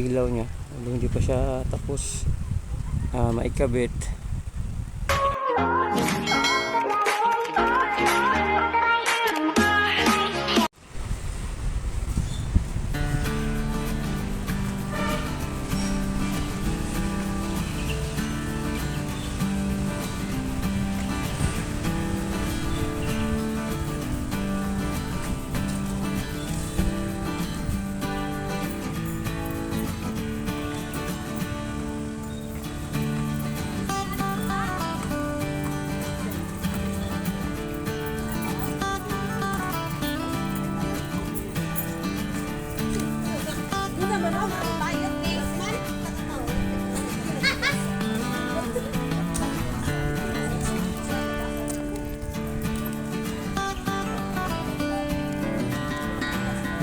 ilaw niya. Hindi pa siya tapos maikabit.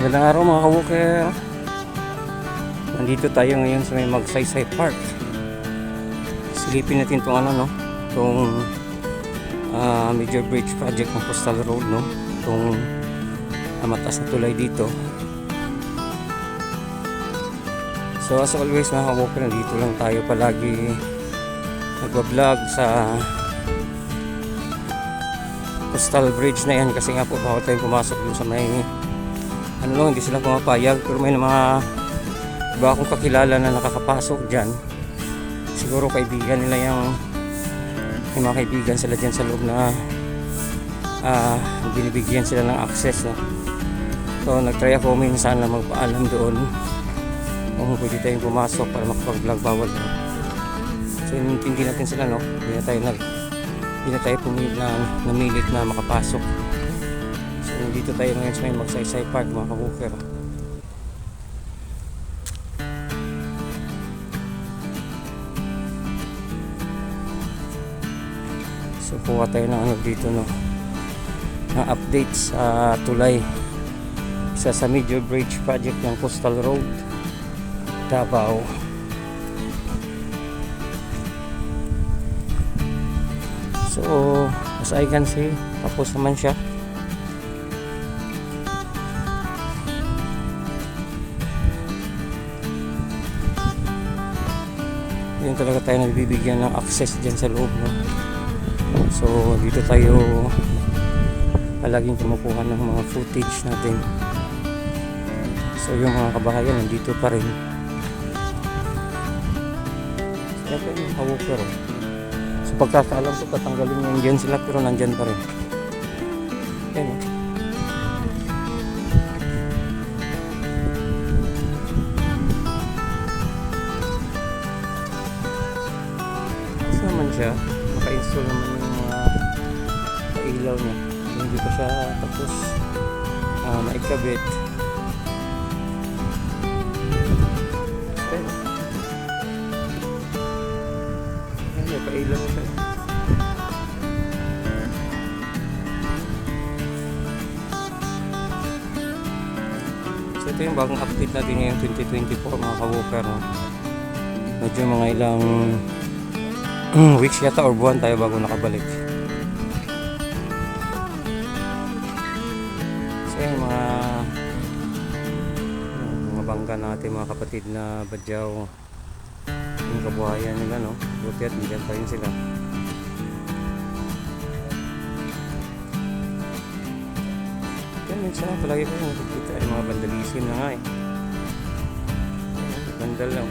Magandang araw mga ka-walker. Nandito tayo ngayon sa may Magsaysay Park. Silipin natin itong itong major bridge project ng Coastal Road, no? Itong mataas na tulay dito. So as always mga ka-walker, nandito lang tayo palagi nagbablog sa Coastal Bridge na yan, kasi nga po bawal tayong pumasok dun sa may hindi sila pumapayag, pero may mga iba akong kakilala na nakakapasok dyan. Siguro kaibigan nila may mga kaibigan sila dyan sa loob na binibigyan sila ng access, no? So nagtry ako minsan na magpaalam doon kung pwede tayong pumasok para makapag-vlog, bawal, no? So hindi natin sila, no? Hindi na tayo namilit na makapasok. Dito tayo ngayon sa may Magsaysay Park mga ka-walker. So kuha tayo ng dito, no, na update sa tulay, isa sa major bridge project ng Coastal Road, Davao. So as I can see, tapos naman siya. Yun talaga tayo nagbibigyan ng access dyan sa loob, no? So dito tayo palaging kumukuha ng mga footage natin. So yung mga kabahayan nandito pa rin. So ito yung ka-walker, oh. So pagkakaalam ko tatanggalin yan dyan sila, pero nandyan pa rin. Yan, oh. Naman siya, maka-install naman yung mga ilaw niya. Hindi pa siya tapos maikabit. May pa-ilaw siya. So ito yung bagong update natin ngayong 2024 mga ka-walker, no? Medyo mga ilang weeks yata or buwan tayo bago nakabalik. So yung mga bangka natin, mga kapatid na badyaw, yung kabuhayan nila, no? Buti at hindi pa rin sila. Yan, minsan palagi ko yung nakikita yung mga vandalism na nga, eh. Vandal lang.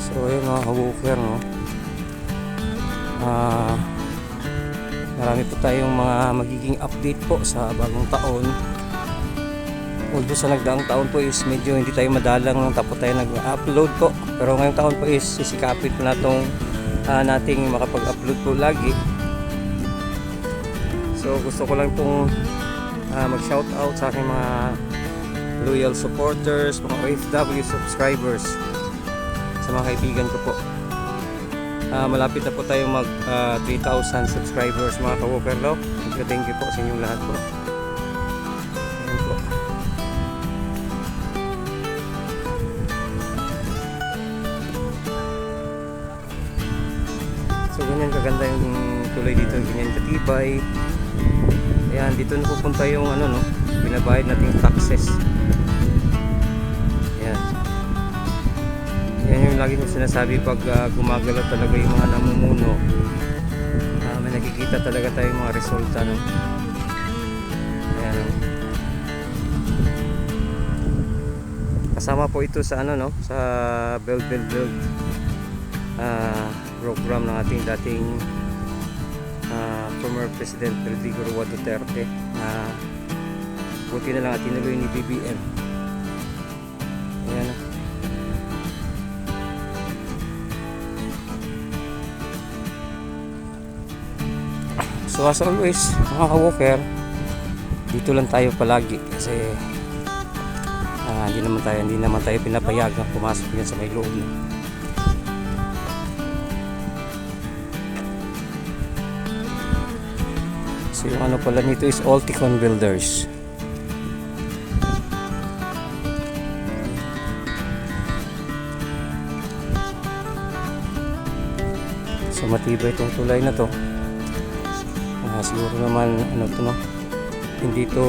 So ayun mga ka-walker, no? Marami po tayong mga magiging update po sa bagong taon. Although sa nagdaang taon po is medyo hindi tayo madalang nang tapos tayo nag-upload po, pero ngayong taon po is sisikapin po nating makapag-upload po lagi. So gusto ko lang pong mag-shout out sa aking mga loyal supporters, mga OFW subscribers, sa mga kaibigan ko po. Malapit na po tayong mag 3,000 subscribers mga ka-walker, no? Thank you po sa inyong lahat po. Ayan po. ganyan kaganda yung tulay dito, ganyan katibay. Ayan, dito na pupunta yung ano, no, binabayad nating taxes. Ayan. Yan yung lagi kong sinasabi pag gumagalaw talaga yung mga namumuno. May nakikita talaga tayong mga resulta, no. Ayan, no. Kasama po ito sa ano, no, sa build program ng ating dating former President Rodrigo Roa Duterte na buti na lang at tinuloy ni BBM. Ayan. So as always, mga ka-walker, dito lang tayo palagi kasi hindi naman tayo pinapayagang pumasok yan sa may loob, no? So yung ano pala nito is Alticon Builders. So matibay itong tulay na to. Siguro naman ano to, no, hindi to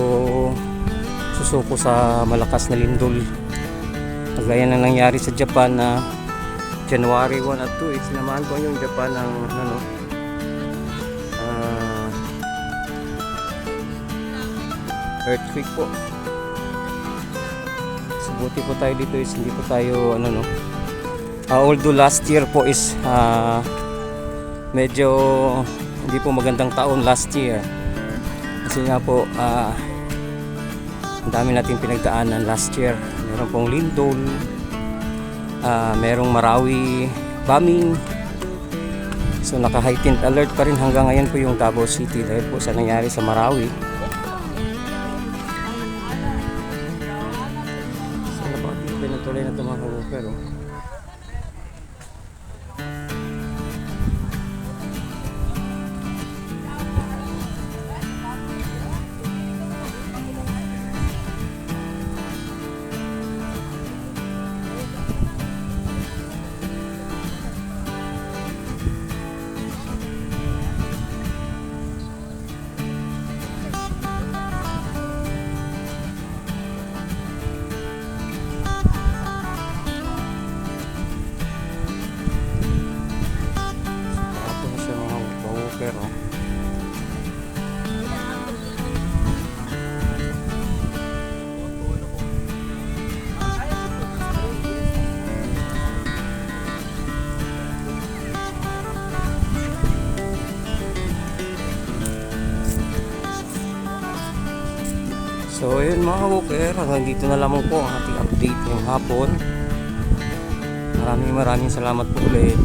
susuko sa malakas na lindol. Kagaya na nangyari sa Japan na January 1 at 2 is naman po yung Japan ng ano, earthquake po. So buti po tayo dito is hindi po tayo ano, no, although last year po is medyo hindi po magandang taon last year kasi nga po ang dami natin pinagdaanan last year. Meron pong lindol, merong Marawi bombing. So naka-heightened alert pa rin hanggang ngayon po yung Davao City dahil po sa nangyari sa Marawi. So napakatibay ng tulay na ito, mga ka-walker, oh. Pero so yun, mga walker, hanggang dito na lamang po ang ating update ngayong hapon. Maraming salamat po ulit.